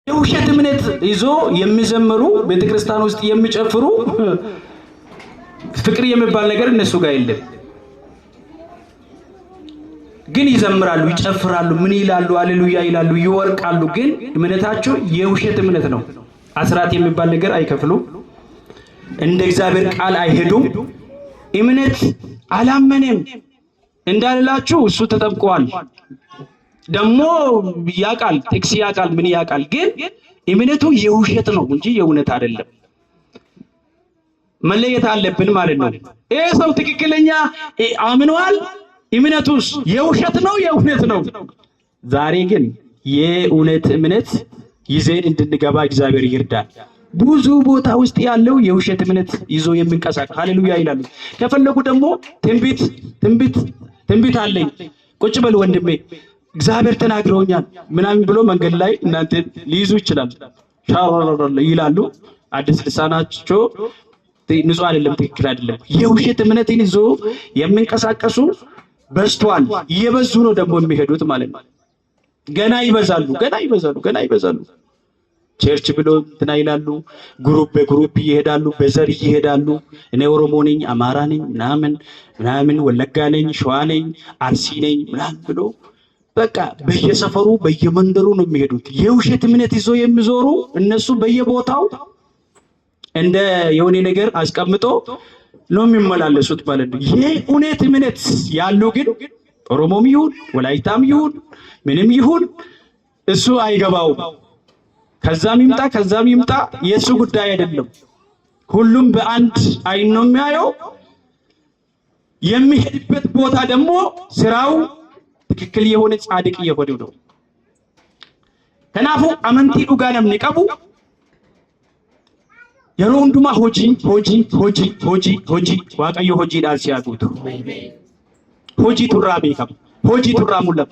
የውሸት እምነት ይዞ የሚዘምሩ ቤተክርስቲያን ውስጥ የሚጨፍሩ ፍቅር የሚባል ነገር እነሱ ጋር የለም። ግን ይዘምራሉ፣ ይጨፍራሉ፣ ምን ይላሉ፣ ሃሌሉያ ይላሉ፣ ይወርቃሉ። ግን እምነታቸው የውሸት እምነት ነው። አስራት የሚባል ነገር አይከፍሉም። እንደ እግዚአብሔር ቃል አይሄዱም። እምነት አላመነም እንዳልላችሁ እሱ ተጠብቋል። ደግሞ ያቃል፣ ጥቅስ ያቃል፣ ምን ያቃል። ግን እምነቱ የውሸት ነው እንጂ የእውነት አይደለም። መለየት አለብን ማለት ነው። ይሄ ሰው ትክክለኛ አምኗል፣ እምነቱስ የውሸት ነው የእውነት ነው። ዛሬ ግን የእውነት እምነት ይዘን እንድንገባ እግዚአብሔር ይርዳል። ብዙ ቦታ ውስጥ ያለው የውሸት እምነት ይዞ የሚንቀሳቀስ ሃሌሉያ ይላሉ። ከፈለጉ ደግሞ ትንቢት አለኝ ቁጭ በል ወንድሜ እግዚአብሔር ተናግሮኛል ምናምን ብሎ መንገድ ላይ እናንተ ሊይዙ ይችላል ይላሉ። አዲስ ልሳናቸው ንጹህ አይደለም፣ ትክክል አይደለም። የውሸት እምነትን ይዞ የሚንቀሳቀሱ በዝቷል። እየበዙ ነው ደግሞ የሚሄዱት ማለት ነው። ገና ይበዛሉ። ቸርች ብሎ እንትና ይላሉ። ግሩፕ በግሩፕ ይሄዳሉ፣ በዘር ይሄዳሉ። እኔ ኦሮሞ ነኝ፣ አማራ ነኝ፣ ምናምን ወለጋ ነኝ፣ ሸዋ ነኝ፣ አርሲ ነኝ ምናምን ብሎ በቃ በየሰፈሩ በየመንደሩ ነው የሚሄዱት። የውሸት እምነት ይዞ የሚዞሩ እነሱ በየቦታው እንደ የሆነ ነገር አስቀምጦ ነው የሚመላለሱት ማለት ነው። የእውነት እምነት ያሉ ግን ኦሮሞም ይሁን ወላይታም ይሁን ምንም ይሁን እሱ አይገባውም። ከዛም ይምጣ የሱ ጉዳይ አይደለም። ሁሉም በአንድ አይን ነው የሚያየው። የሚሄድበት ቦታ ደግሞ ስራው ትክክል የሆነ ጻድቅ የሆነ ነው። ከናፉ አመንቲ ዱጋ ነምኒ ቀቡ የሮንዱማ ሆጂ ዋቀዮ ሆጂ ዳልሲያቱቱ ሆጂ ቱራ ቤከም ሆጂ ቱራ ሙለቱ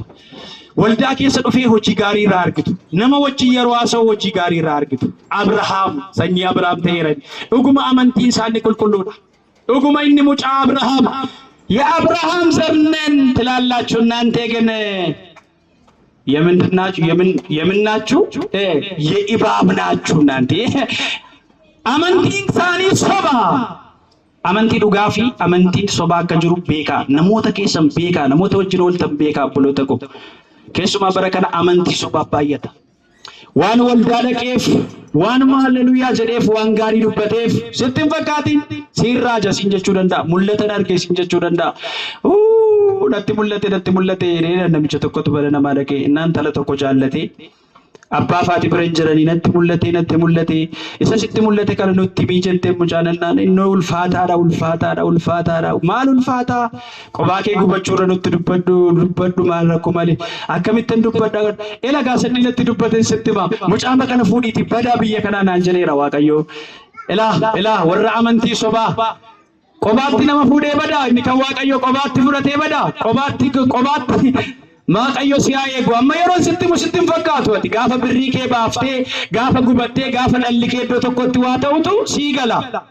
ወልዳ ኬሰ ዱፌ ሆጂ ጋሪ ራ አርግቱ ነመ ወጂ የሯሰው ሆጂ ጋሪ ራ አርግቱ አብርሃም ሰኝ አብርሃም ተይረን ኡጉማ አመንቲን ሳኒ ቁልቁሉዳ ኡጉማ ኢኒ ሙጫ አብርሃም የአብርሃም ዘር ነን ትላላችሁ። እናንተ ግን የምናችሁ የኢባብ ናችሁ። እናንተ አመንቲን ሳኒ ሶባ አመንቲ ዱጋፊ አመንቲን ሶባ ከጅሩ ቤካ ነሞተ ኬሰም ቤካ ነሞተ ወጅን ወልተም ቤካ ብሎ ተቆ ከሱማ በረከና አመንቲ ሶባ ባየታ ዋን ወልዳለቄፍ ዋን ሃሌሉያ ጀዴፍ ዋን ጋሪ ዱበቴፍ ስትም ፈካቲ ሲራጃ ሲንጀቹ ደንዳ ሙለተን አርጌ ሲንጀቹ ደንዳ ነቲ ሙለቴ ኔ ነምቸ ተቆጥ በለና ማለቄ እናንተ ለተቆ ጃለቴ አባፋቲ ብረንጀረኒ ነቲ ሙለቴ እሰሲቲ ሙለቴ ከነንቲ ቢጀንቴ ሙጫነና ነው ulfaataadha maal ulfaata qobaakee gubachuura nutti dubbaddu maal maali akkamittan dubbadda ela gaasadni natti dubbaten sittima mucaama kana fuudhiiti badaa biyya kana naan jedheera waaqayyo ela warra amantii sobaa qobaatti nama fuudhee badaa inni kan waaqayyo qobaatti fudhatee badaa qobaatti Waaqayyo si haa eegu. Amma yeroo sittin fakkaatu ati gaafa birrii kee baaftee gaafa gubattee gaafa dhalli kee iddoo tokkotti waa ta'utu sii gala.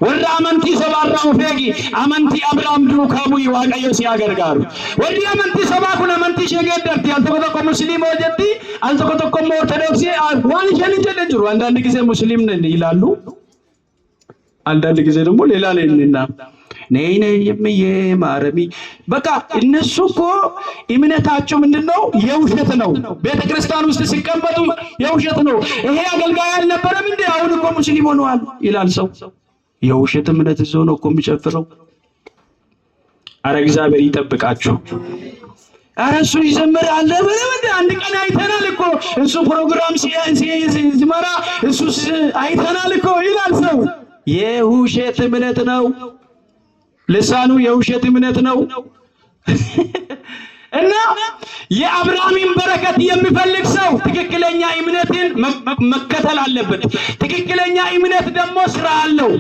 Warra amantii sobaarraa of eegi. Amantii Abrahaam duukaa bu'i Waaqayyo si haa gargaaru. Warri amantii sobaa kun amantii ishee geeddarti. Al tokko musliimoo jetti, al tokko immoo ortodoksii waan isheen hin jedhe jiru. Andaanni gisee musliimni ilaallu, andaanni gisee ደግሞ ሌላ ነኝና ነይ የምዬ ማረሚ በቃ እነሱ እኮ እምነታቸው ምንድነው? የውሸት ነው። ቤተክርስቲያን ውስጥ ሲቀመጡ የውሸት ነው። ይሄ አገልጋይ አልነበረም እንዴ? አሁን እኮ ሙስሊም ሆነዋል ይላል ሰው። የውሸት እምነት ይዞ ነው እኮ የሚጨፍረው። አረ እግዚአብሔር ይጠብቃችሁ። አረ እሱ ይዘምራል በለም እንዴ? አንድ ቀን አይተናል እኮ እሱ ፕሮግራም ሲመራ እሱ አይተናል እኮ ይላል ሰው። የውሸት እምነት ነው። ልሳኑ የውሸት እምነት ነው። እና የአብርሃምን በረከት የሚፈልግ ሰው ትክክለኛ እምነትን መከተል አለበት። ትክክለኛ እምነት ደግሞ ስራ አለው።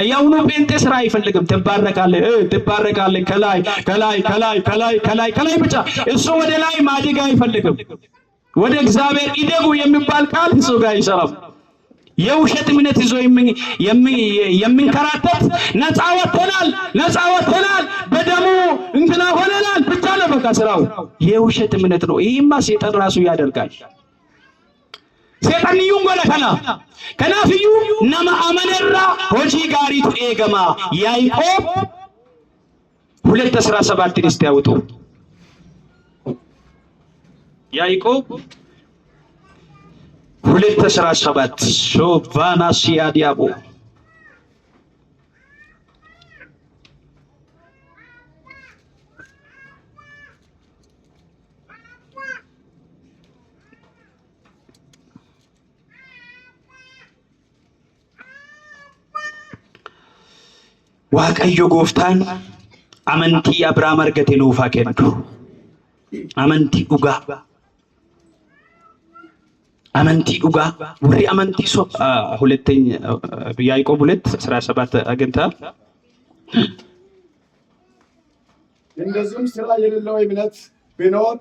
ያውኑ ጴንጤ ስራ አይፈልግም። ትባረካለህ ከላይ ብቻ እሱ ወደ ላይ ማደግ አይፈልግም። ወደ እግዚአብሔር ይደጉ የሚባል ቃል እሱ ጋር አይሰራም። የውሸት እምነት ይዞ የሚንከራተት ነፃ ወጥተናል በደሙ እንትና ሆነናል ብቻ ነው በቃ ስራው። የውሸት እምነት ነው። ይሄማ ሰይጣን ራሱ ያደርጋል። sheexanni yungola kana fiyu nama amanarra hoji gaariitu eegama Yaaqoob 2:17 እስቲ ያውጡ Yaaqoob 2:17 ሾቫና ሲያዲያቦ waaqayyo gooftaan amantii Abrahaam argate nuuf haa kennu amantii dhugaa warri amantii ሁለተኛ ያዕቆብ 2:17 አግኝተሃል እንደዚሁም ስራ የሌለው እምነት ቢኖር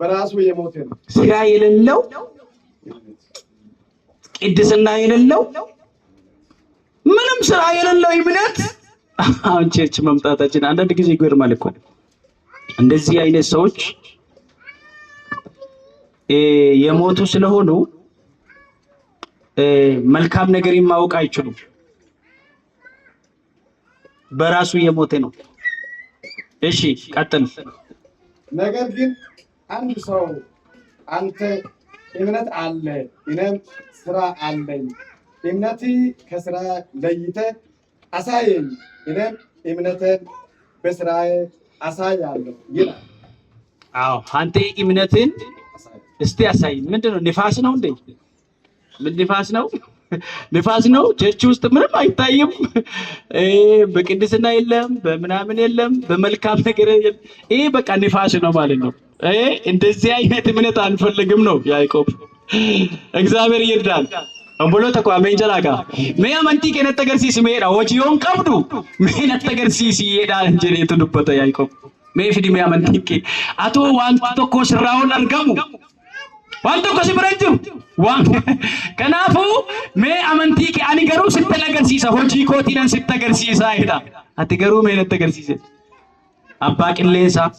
በራሱ የሞተ ነው ስራ የሌለው ቅድስና የሌለው ምንም ስራ የሌለው እምነት አሁን ቸርች መምጣታችን አንዳንድ ጊዜ ይገርማል እኮ እንደዚህ አይነት ሰዎች የሞቱ ስለሆኑ መልካም ነገር ማወቅ አይችሉም በራሱ የሞተ ነው እሺ ቀጥል ነገር ግን አንድ ሰው አንተ እምነት አለ እኔም ስራ አለኝ እምነቴ ከስራ ለይተህ አሳየኝ እኔም እምነቴን በስራዬ አሳያለሁ ይላል አዎ አንተ እምነትን እስቲ አሳይ ምንድነው ንፋስ ነው እንዴ ምን ንፋስ ነው ቸርች ውስጥ ምንም አይታይም በቅድስና የለም በምናምን የለም በመልካም ነገር ይሄ በቃ ንፋስ ነው ማለት ነው እንደዚህ አይነት እምነት አንፈልግም ነው ያዕቆብ እግዚአብሔር ይርዳል Ambolo tako amenja laga. Me amanti kenet agarsiisi meedha hojiyoon qabdu meenat agarsiisi jedha jedhee tu dubbata Yaaqoob. Me fidi me amanti ke atoo wanti tokko sirraa'uun argamu waan tokko si bira jiru waan kanaafu me amanti ke ani garuu sitti agarsiisa hojii kootiin sitti agarsiisa jedha. Ati garuu meenat agarsiise abbaa qilleensaa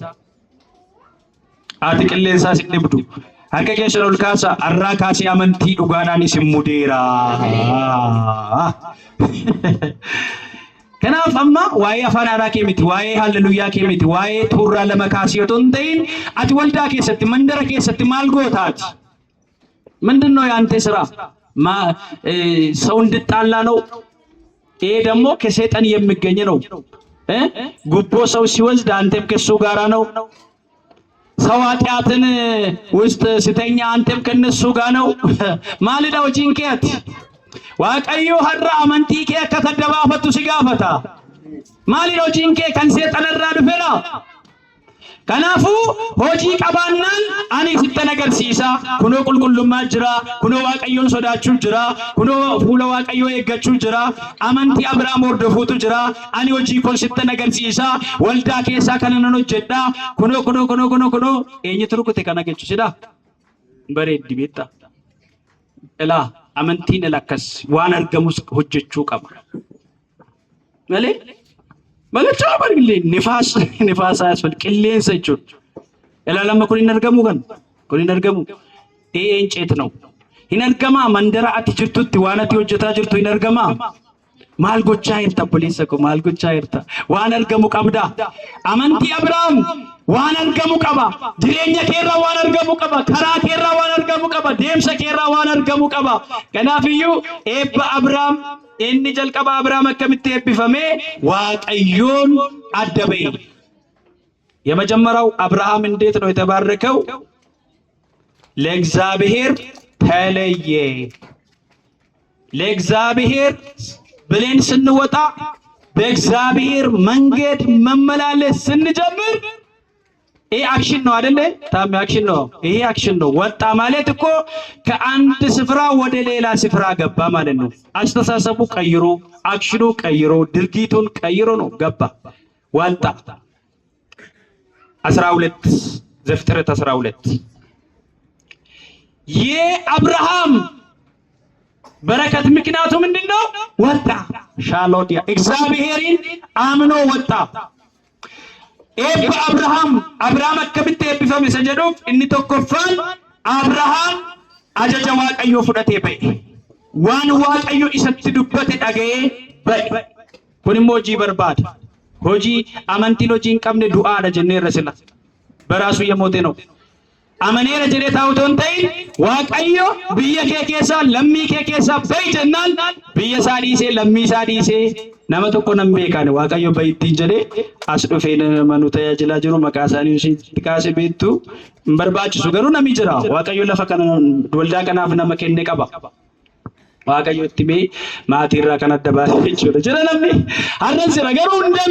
ati qilleensaa sitti dhibdu. Harka keessa ol kaasa arraa kaasee amantii dhugaadhaan isin mudeera. Kanaaf amma waa'ee afaan haaraa kee miti waa'ee halleluyyaa kee miti waa'ee tuurraa lama kaasii otoo hin ta'in ati waldaa keessatti mandara keessatti maal gootaati? ምንድነው ያንተ ስራ? ሰው እንድጣላ ነው? ይሄ ደግሞ ከሰይጣን የሚገኝ ነው። ጉቦ ሰው ሲወስድ አንተም ከሱ ጋራ ነው። ሰው ኃጢአትን ውስጥ ሲተኛ አንተም ከነሱ ጋር ነው ማልዳው ጂንኬት ዋቀዩ ሀራ አመንቲኬ ከተደባፈቱ ሲጋፈታ ማልዳው ጂንኬ ከንሴ ጠነራ ድፈራ ከናፉ ሆጂ ቀባናን አኒ ሲተነገርሲሳ ኩኖ ቁልቁልማ ጅራ ኩኖ ዋቀዮን ሶዳቹ ጅራ ኩኖ ፉለ ዋቀዮ የገቹ ጅራ አመንቲ አብርሃም ወርደፉቱ ጅራ አኒ ሆጂ ኮን ሲተነገርሲሳ ወልዳ ኬሳ ከነነኖ ጀዳ ኩኖ ኤኝትሩኩ ተከናገቹ ሲዳ በሬድ ዲቤታ እላ አመንቲን ለከስ ዋን አርገሙስ ሆጀቹ ቀባ ማለ Magacha bargile nifas asfal qilleen sechuun ilaalama kun hin argamu enceet ነው hin argama mandara ati jirtutti waan ati hojjetaa jirtu hin argama maal gochaa jirta poliisa ko maal gochaa jirta waan argamu qabda amantii Abrahaam waan argamu qaba jireenya keerraa waan argamu qaba karaa keerraa waan argamu qaba deemsa keerraa waan argamu qaba kanaafiyyuu eebba Abrahaam inni jalqaba Abrahaam akkamitti eebbifame waaqayyoon adda ba'e የመጀመሪያው አብርሃም እንዴት ነው የተባረከው ለእግዚአብሔር ተለየ ለእግዚአብሔር ብለን ስንወጣ በእግዚአብሔር መንገድ መመላለስ ስንጀምር ይሄ አክሽን ነው አይደለ ታም አክሽን ነው ይሄ አክሽን ነው ወጣ ማለት እኮ ከአንድ ስፍራ ወደ ሌላ ስፍራ ገባ ማለት ነው አስተሳሰቡ ቀይሮ አክሽኑ ቀይሮ ድርጊቱን ቀይሮ ነው ገባ ወጣ 12 ዘፍጥረት 12 የአብርሃም በረከት ምክንያቱ ምንድነው ወጣ ሻሎዲያ እግዚአብሔርን አምኖ ወጣ አብርሃም አከብቴ ቢፈም ሰጀዶፍ እኒ ተኮፋን አብርሃም ajaja waaqayyoo fudhatee ba'e. Waan waaqayyo isatti dubbate dhaga'ee ba'e. Kun immoo hojii barbaada. Hojii amantiin hojii hin qabne du'aadha jenneerra sila. Baraasu yemootee no. Amaneera jedhee taa'utu hin ta'in waaqayyo biyya kee keessaa lammii kee keessaa ba'i jennaan biyya isaa dhiisee lammii isaa dhiisee nama tokko nan beekan waaqayyo ba'i ittiin jedhee as dhufee nama nu tajaajilaa jiru maqaa isaanii itti kaase beektu hin barbaachisu garuu namni jira waaqayyo lafa kana waldaa kanaaf nama kenne qaba. Waaqayyo itti mee maatii irraa kan adda baasee jechuudha. Jira namni har'an jira garuu